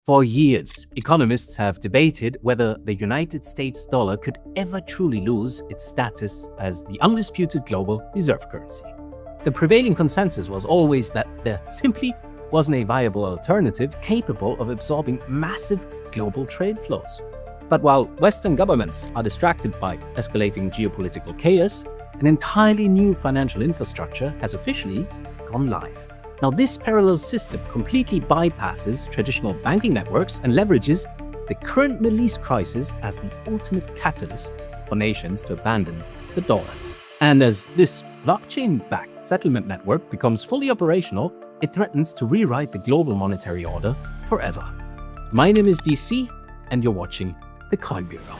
For years, economists have debated whether the United States dollar could ever truly lose its status as the undisputed global reserve currency. The prevailing consensus was always that there simply wasn't a viable alternative capable of absorbing massive global trade flows. But while Western governments are distracted by escalating geopolitical chaos, an entirely new financial infrastructure has officially gone live. Now, this parallel system completely bypasses traditional banking networks and leverages the current Middle East crisis as the ultimate catalyst for nations to abandon the dollar. And as this blockchain-backed settlement network becomes fully operational, it threatens to rewrite the global monetary order forever. My name is DC, and you're watching the Coin Bureau.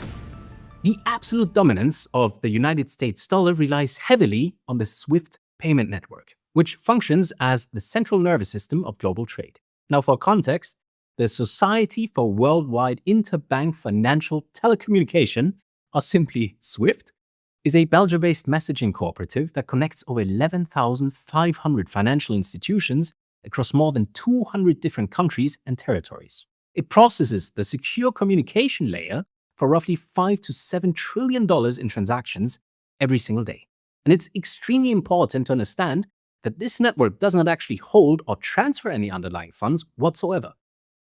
The absolute dominance of the United States dollar relies heavily on the SWIFT payment network, which functions as the central nervous system of global trade. Now, for context, the Society for Worldwide Interbank Financial Telecommunication, or simply SWIFT, is a Belgium-based messaging cooperative that connects over 11,500 financial institutions across more than 200 different countries and territories. It processes the secure communication layer for roughly $5 to $7 trillion in transactions every single day. And it's extremely important to understand that this network does not actually hold or transfer any underlying funds whatsoever.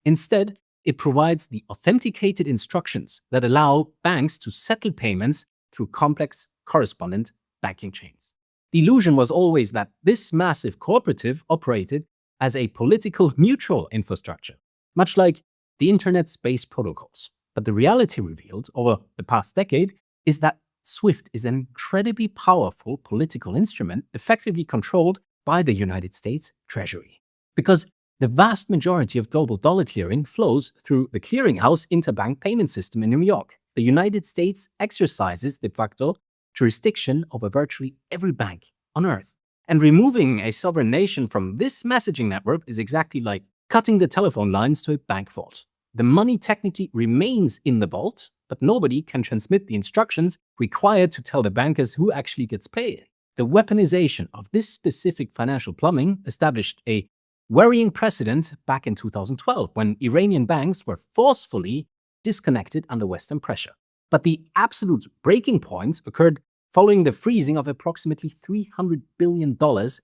Instead, it provides the authenticated instructions that allow banks to settle payments through complex correspondent banking chains. The illusion was always that this massive cooperative operated as a political neutral infrastructure, much like the internet's base protocols. But the reality revealed over the past decade is that SWIFT is an incredibly powerful political instrument effectively controlled by the United States Treasury. Because the vast majority of global dollar clearing flows through the clearinghouse interbank payment system in New York. The United States exercises de facto jurisdiction over virtually every bank on Earth. And removing a sovereign nation from this messaging network is exactly like cutting the telephone lines to a bank vault. The money technically remains in the vault, but nobody can transmit the instructions required to tell the bankers who actually gets paid. The weaponization of this specific financial plumbing established a worrying precedent back in 2012 when Iranian banks were forcefully disconnected under Western pressure. But the absolute breaking point occurred following the freezing of approximately $300 billion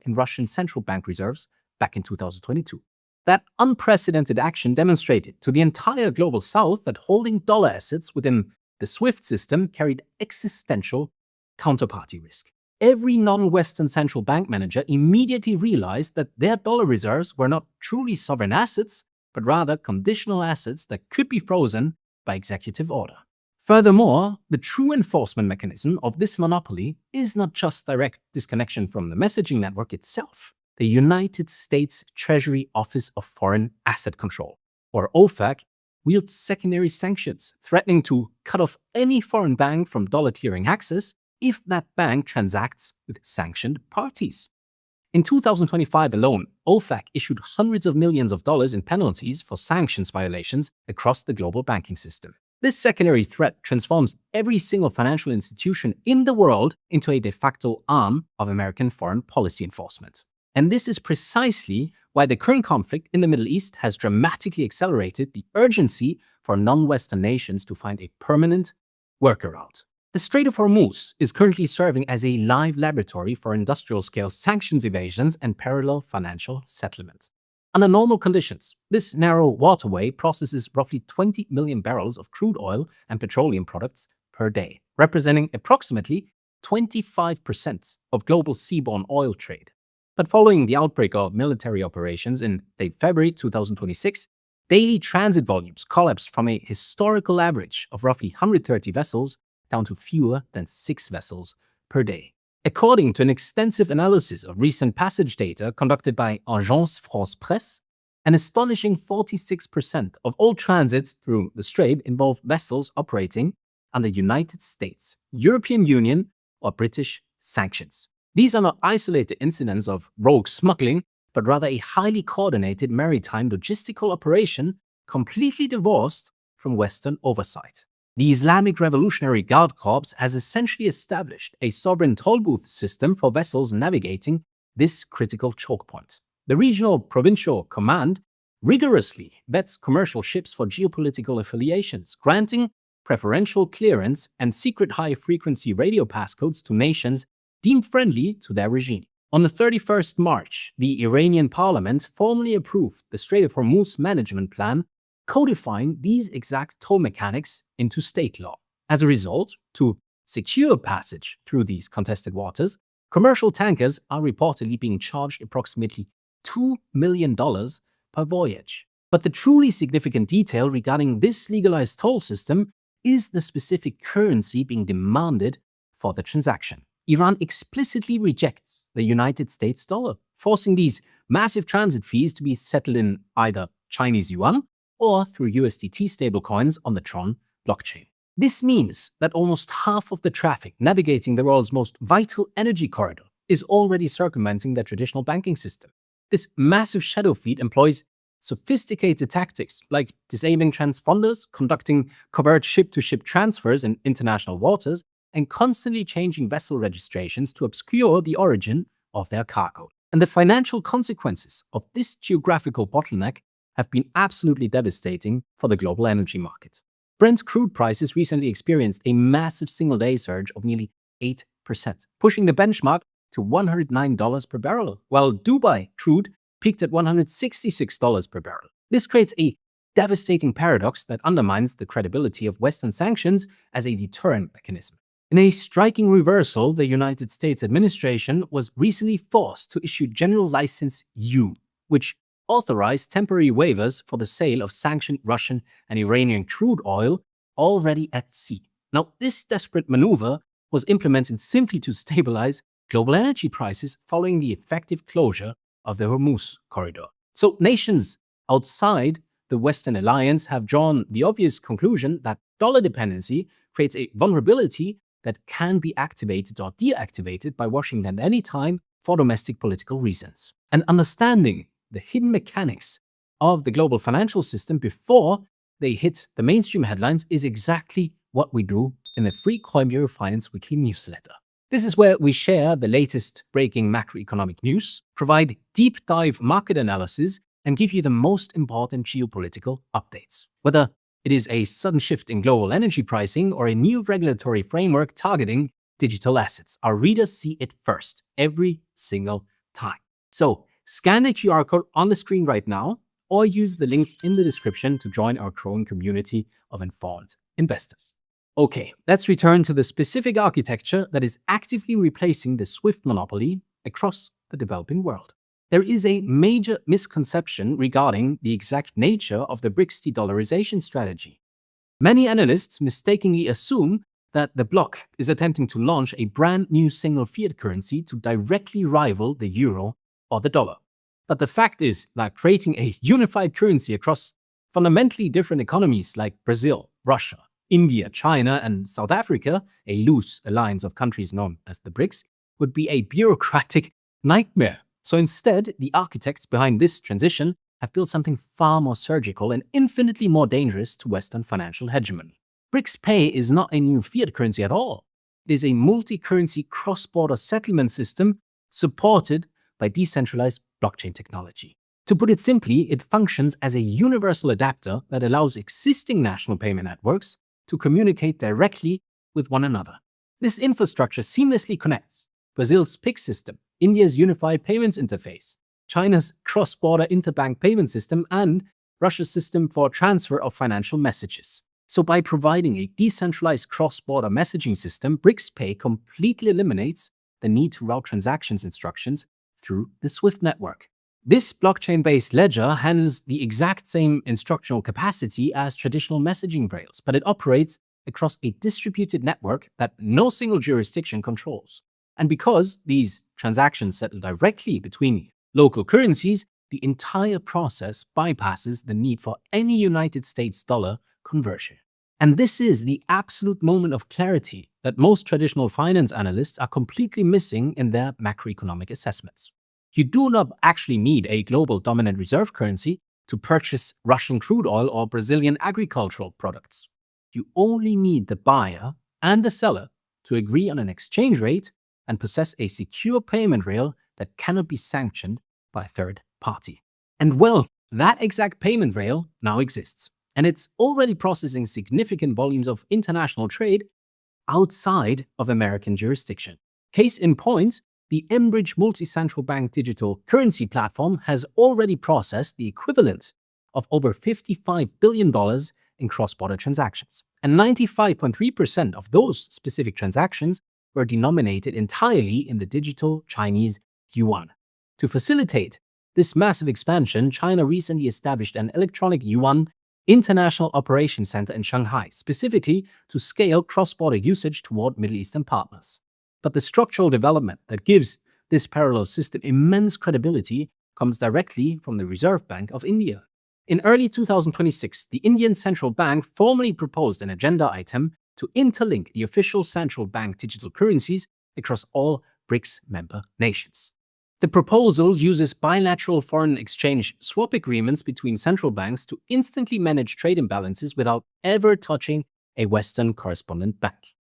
in Russian central bank reserves back in 2022. That unprecedented action demonstrated to the entire global south that holding dollar assets within the SWIFT system carried existential counterparty risk. Every non-Western central bank manager immediately realized that their dollar reserves were not truly sovereign assets, but rather conditional assets that could be frozen by executive order. Furthermore, the true enforcement mechanism of this monopoly is not just direct disconnection from the messaging network itself. The United States Treasury Office of Foreign Asset Control, or OFAC, wields secondary sanctions, threatening to cut off any foreign bank from dollar clearing access if that bank transacts with sanctioned parties. In 2025 alone, OFAC issued hundreds of millions of dollars in penalties for sanctions violations across the global banking system. This secondary threat transforms every single financial institution in the world into a de facto arm of American foreign policy enforcement. And this is precisely why the current conflict in the Middle East has dramatically accelerated the urgency for non-Western nations to find a permanent workaround. The Strait of Hormuz is currently serving as a live laboratory for industrial-scale sanctions evasions and parallel financial settlement. Under normal conditions, this narrow waterway processes roughly 20 million barrels of crude oil and petroleum products per day, representing approximately 25% of global seaborne oil trade. But following the outbreak of military operations in late February 2026, daily transit volumes collapsed from a historical average of roughly 130 vessels down to fewer than 6 vessels per day. According to an extensive analysis of recent passage data conducted by Agence France-Presse, an astonishing 46% of all transits through the strait involve vessels operating under United States, European Union, or British sanctions. These are not isolated incidents of rogue smuggling, but rather a highly coordinated maritime logistical operation completely divorced from Western oversight. The Islamic Revolutionary Guard Corps has essentially established a sovereign toll booth system for vessels navigating this critical choke point. The regional provincial command rigorously vets commercial ships for geopolitical affiliations, granting preferential clearance and secret high-frequency radio passcodes to nations deemed friendly to their regime. On the 31st March, the Iranian parliament formally approved the Strait of Hormuz Management Plan, codifying these exact toll mechanics into state law. As a result, to secure passage through these contested waters, commercial tankers are reportedly being charged approximately $2 million per voyage. But the truly significant detail regarding this legalized toll system is the specific currency being demanded for the transaction. Iran explicitly rejects the United States dollar, forcing these massive transit fees to be settled in either Chinese Yuan or through USDT stablecoins on the Tron blockchain. This means that almost half of the traffic navigating the world's most vital energy corridor is already circumventing the traditional banking system. This massive shadow fleet employs sophisticated tactics like disabling transponders, conducting covert ship-to-ship transfers in international waters, and constantly changing vessel registrations to obscure the origin of their cargo. And the financial consequences of this geographical bottleneck have been absolutely devastating for the global energy market. Brent crude prices recently experienced a massive single-day surge of nearly 8%, pushing the benchmark to $109 per barrel, while Dubai crude peaked at $166 per barrel. This creates a devastating paradox that undermines the credibility of Western sanctions as a deterrent mechanism. In a striking reversal, the United States administration was recently forced to issue General License U, which authorized temporary waivers for the sale of sanctioned Russian and Iranian crude oil already at sea. Now, this desperate maneuver was implemented simply to stabilize global energy prices following the effective closure of the Hormuz corridor. So nations outside the Western alliance have drawn the obvious conclusion that dollar dependency creates a vulnerability that can be activated or deactivated by Washington at any time for domestic political reasons. And understanding the hidden mechanics of the global financial system before they hit the mainstream headlines is exactly what we do in the free Coin Bureau Finance weekly newsletter. This is where we share the latest breaking macroeconomic news, provide deep dive market analysis, and give you the most important geopolitical updates. Whether it is a sudden shift in global energy pricing or a new regulatory framework targeting digital assets, our readers see it first, every single time. So scan the QR code on the screen right now, or use the link in the description to join our growing community of informed investors. Okay, let's return to the specific architecture that is actively replacing the SWIFT monopoly across the developing world. There is a major misconception regarding the exact nature of the BRICS de-dollarization strategy. Many analysts mistakenly assume that the bloc is attempting to launch a brand new single fiat currency to directly rival the euro or the dollar. But the fact is that creating a unified currency across fundamentally different economies like Brazil, Russia, India, China, and South Africa, a loose alliance of countries known as the BRICS, would be a bureaucratic nightmare. So instead, the architects behind this transition have built something far more surgical and infinitely more dangerous to Western financial hegemony. BRICS Pay is not a new fiat currency at all. It is a multi-currency cross-border settlement system supported by decentralized blockchain technology. To put it simply, it functions as a universal adapter that allows existing national payment networks to communicate directly with one another. This infrastructure seamlessly connects Brazil's PIX system, India's unified payments interface, China's cross-border interbank payment system, and Russia's system for transfer of financial messages. So by providing a decentralized cross-border messaging system, BRICS Pay completely eliminates the need to route transactions instructions through the SWIFT network. This blockchain-based ledger handles the exact same instructional capacity as traditional messaging rails, but it operates across a distributed network that no single jurisdiction controls. And because these transactions settle directly between local currencies, the entire process bypasses the need for any United States dollar conversion. And this is the absolute moment of clarity that most traditional finance analysts are completely missing in their macroeconomic assessments. You do not actually need a global dominant reserve currency to purchase Russian crude oil or Brazilian agricultural products. You only need the buyer and the seller to agree on an exchange rate and possess a secure payment rail that cannot be sanctioned by a third party. And well, That exact payment rail now exists, and it's already processing significant volumes of international trade outside of American jurisdiction. Case in point, the Enbridge multi-central bank digital currency platform has already processed the equivalent of over $55 billion in cross-border transactions. And 95.3% of those specific transactions were denominated entirely in the digital Chinese yuan. To facilitate this massive expansion, China recently established an electronic yuan international operations center in Shanghai, specifically to scale cross-border usage toward Middle Eastern partners. But the structural development that gives this parallel system immense credibility comes directly from the Reserve Bank of India. In early 2026, the Indian Central Bank formally proposed an agenda item to interlink the official central bank digital currencies across all BRICS member nations. The proposal uses bilateral foreign exchange swap agreements between central banks to instantly manage trade imbalances without ever touching a Western correspondent bank.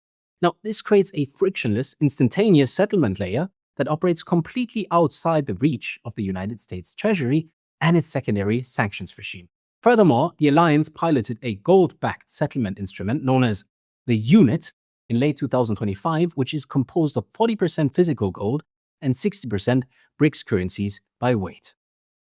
Now, this creates a frictionless, instantaneous settlement layer that operates completely outside the reach of the United States Treasury and its secondary sanctions regime. Furthermore, the alliance piloted a gold-backed settlement instrument known as the unit in late 2025, which is composed of 40% physical gold and 60% BRICS currencies by weight.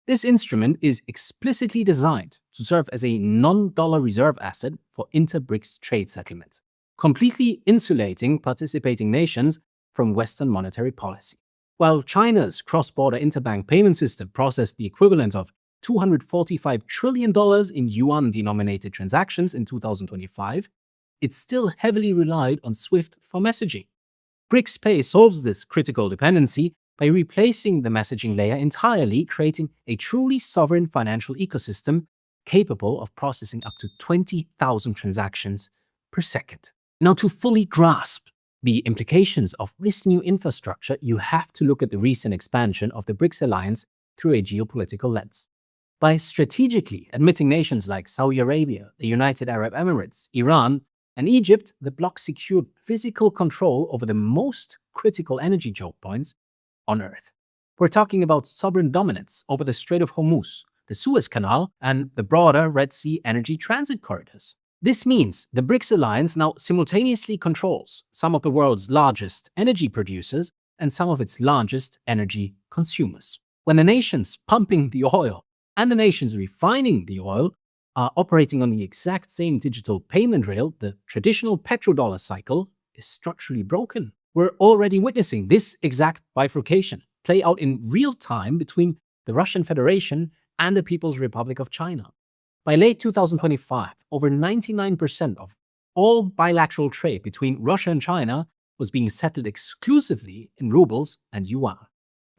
This instrument is explicitly designed to serve as a non-dollar reserve asset for inter-BRICS trade settlement, completely insulating participating nations from Western monetary policy. While China's cross-border interbank payment system processed the equivalent of $245 trillion in yuan-denominated transactions in 2025, it still heavily relied on SWIFT for messaging. BRICS Pay solves this critical dependency by replacing the messaging layer entirely, creating a truly sovereign financial ecosystem capable of processing up to 20,000 transactions per second. Now, to fully grasp the implications of this new infrastructure, you have to look at the recent expansion of the BRICS alliance through a geopolitical lens. By strategically admitting nations like Saudi Arabia, the United Arab Emirates, Iran, and Egypt, the bloc secured physical control over the most critical energy choke points on Earth. We're talking about sovereign dominance over the Strait of Hormuz, the Suez Canal, and the broader Red Sea energy transit corridors. This means the BRICS alliance now simultaneously controls some of the world's largest energy producers and some of its largest energy consumers. When the nations pumping the oil and the nations refining the oil are operating on the exact same digital payment rail, the traditional petrodollar cycle is structurally broken. We're already witnessing this exact bifurcation play out in real time between the Russian Federation and the People's Republic of China. By late 2025, over 99% of all bilateral trade between Russia and China was being settled exclusively in rubles and yuan.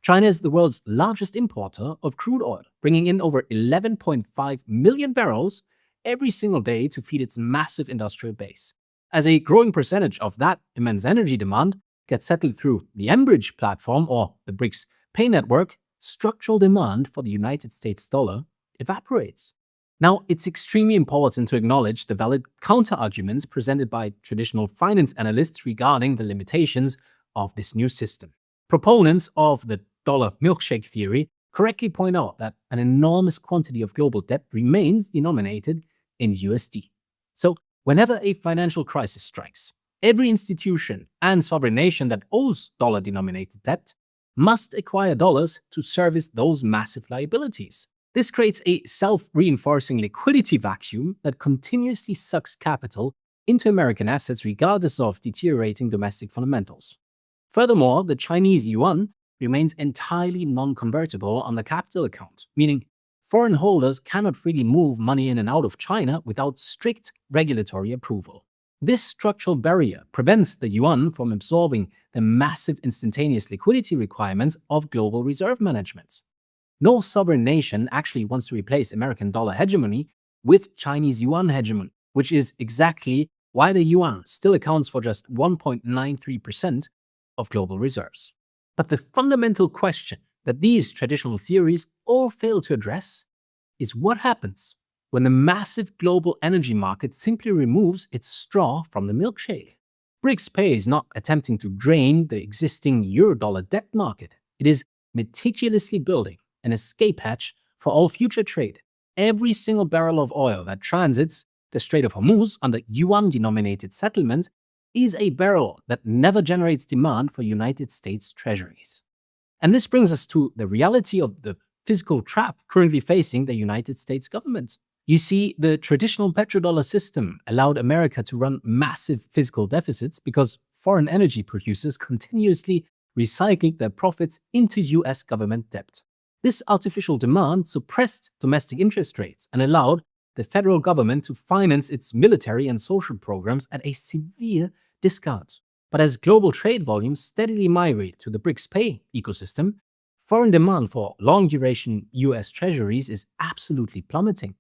China is the world's largest importer of crude oil, bringing in over 11.5 million barrels every single day to feed its massive industrial base. As a growing percentage of that immense energy demand gets settled through the Enbridge platform or the BRICS Pay network, structural demand for the United States dollar evaporates. Now, it's extremely important to acknowledge the valid counter-arguments presented by traditional finance analysts regarding the limitations of this new system. Proponents of the dollar milkshake theory correctly point out that an enormous quantity of global debt remains denominated in USD. So, whenever a financial crisis strikes, every institution and sovereign nation that owes dollar-denominated debt must acquire dollars to service those massive liabilities. This creates a self-reinforcing liquidity vacuum that continuously sucks capital into American assets regardless of deteriorating domestic fundamentals. Furthermore, the Chinese yuan remains entirely non-convertible on the capital account, meaning foreign holders cannot freely move money in and out of China without strict regulatory approval. This structural barrier prevents the yuan from absorbing the massive instantaneous liquidity requirements of global reserve management. No sovereign nation actually wants to replace American dollar hegemony with Chinese yuan hegemony, which is exactly why the yuan still accounts for just 1.93% of global reserves. But the fundamental question that these traditional theories all fail to address is what happens when the massive global energy market simply removes its straw from the milkshake. BRICS Pay is not attempting to drain the existing euro-dollar debt market. It is meticulously building an escape hatch for all future trade. every single barrel of oil that transits the Strait of Hormuz under Yuan-denominated settlement is a barrel that never generates demand for United States treasuries. And this brings us to the reality of the fiscal trap currently facing the United States government. You see, the traditional petrodollar system allowed America to run massive fiscal deficits because foreign energy producers continuously recycled their profits into US government debt. This artificial demand suppressed domestic interest rates and allowed the federal government to finance its military and social programs at a severe discount. But as global trade volumes steadily migrate to the BRICS pay ecosystem, foreign demand for long-duration US treasuries is absolutely plummeting.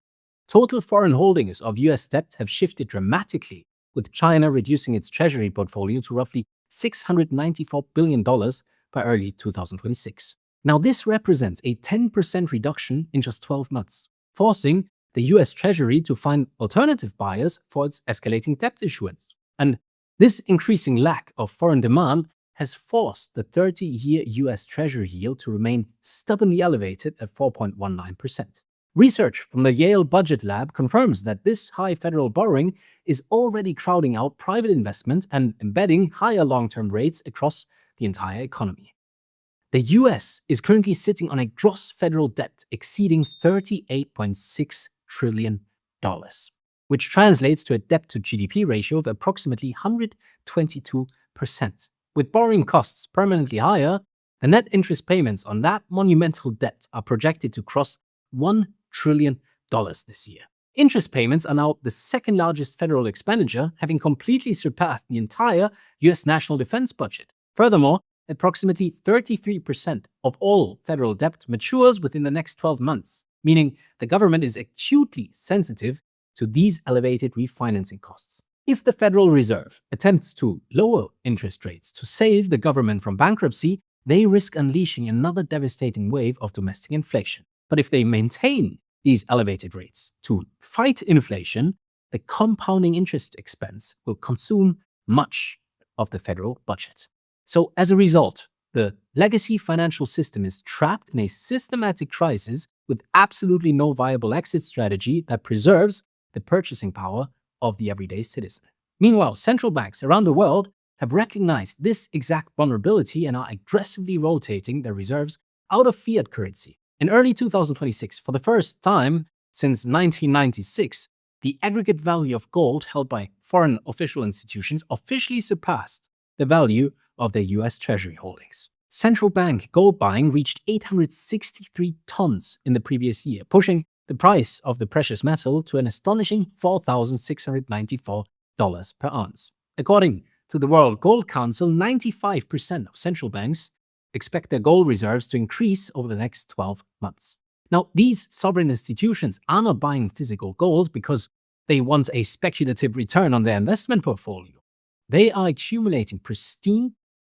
Total foreign holdings of US debt have shifted dramatically, with China reducing its treasury portfolio to roughly $694 billion by early 2026. Now, this represents a 10% reduction in just 12 months, forcing the US Treasury to find alternative buyers for its escalating debt issuance. And this increasing lack of foreign demand has forced the 30-year US Treasury yield to remain stubbornly elevated at 4.19%. Research from the Yale Budget Lab confirms that this high federal borrowing is already crowding out private investment and embedding higher long-term rates across the entire economy. The US is currently sitting on a gross federal debt exceeding $38.6 trillion, which translates to a debt-to-GDP ratio of approximately 122%. With borrowing costs permanently higher, the net interest payments on that monumental debt are projected to cross $1 trillion this year. Interest payments are now the second largest federal expenditure, having completely surpassed the entire US national defense budget. Furthermore, approximately 33% of all federal debt matures within the next 12 months, meaning the government is acutely sensitive to these elevated refinancing costs. If the Federal Reserve attempts to lower interest rates to save the government from bankruptcy, they risk unleashing another devastating wave of domestic inflation. But if they maintain these elevated rates to fight inflation, the compounding interest expense will consume much of the federal budget. So as a result, the legacy financial system is trapped in a systematic crisis with absolutely no viable exit strategy that preserves the purchasing power of the everyday citizen. Meanwhile, central banks around the world have recognized this exact vulnerability and are aggressively rotating their reserves out of fiat currency. In early 2026, for the first time since 1996, the aggregate value of gold held by foreign official institutions officially surpassed the value of their US Treasury holdings. Central bank gold buying reached 863 tons in the previous year, pushing the price of the precious metal to an astonishing $4,694 per ounce. According to the World Gold Council, 95% of central banks expect their gold reserves to increase over the next 12 months. Now, these sovereign institutions are not buying physical gold because they want a speculative return on their investment portfolio. They are accumulating pristine,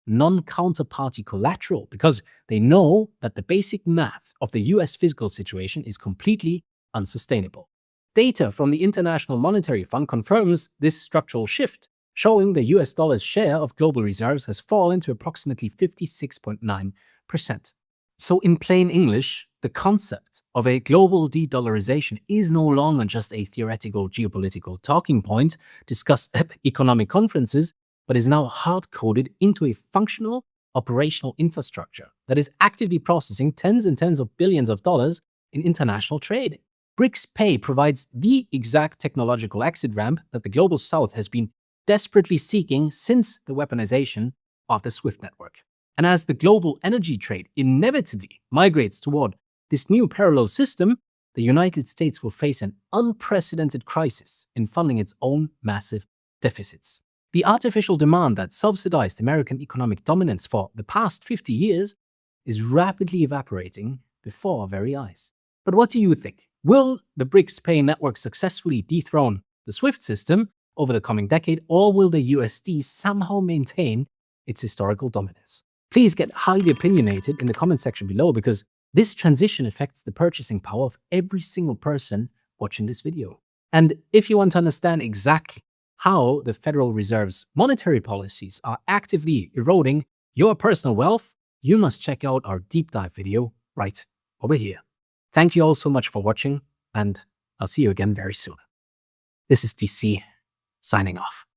non-counterparty collateral because they know that the basic math of the US fiscal situation is completely unsustainable. Data from the International Monetary Fund confirms this structural shift, showing the US dollar's share of global reserves has fallen to approximately 56.9%. So in plain English, the concept of a global de-dollarization is no longer just a theoretical geopolitical talking point discussed at economic conferences, but is now hard-coded into a functional operational infrastructure that is actively processing tens and tens of billions of dollars in international trade. BRICS Pay provides the exact technological exit ramp that the Global South has been desperately seeking since the weaponization of the SWIFT network. And as the global energy trade inevitably migrates toward this new parallel system, the United States will face an unprecedented crisis in funding its own massive deficits. The artificial demand that subsidized American economic dominance for the past 50 years is rapidly evaporating before our very eyes. But what do you think? Will the BRICS Pay network successfully dethrone the SWIFT system over the coming decade, or will the USD somehow maintain its historical dominance? Please get highly opinionated in the comment section below, because this transition affects the purchasing power of every single person watching this video. And if you want to understand exactly how the Federal Reserve's monetary policies are actively eroding your personal wealth, you must check out our deep dive video right over here. Thank you all so much for watching. and I'll see you again very soon. This is DC, signing off.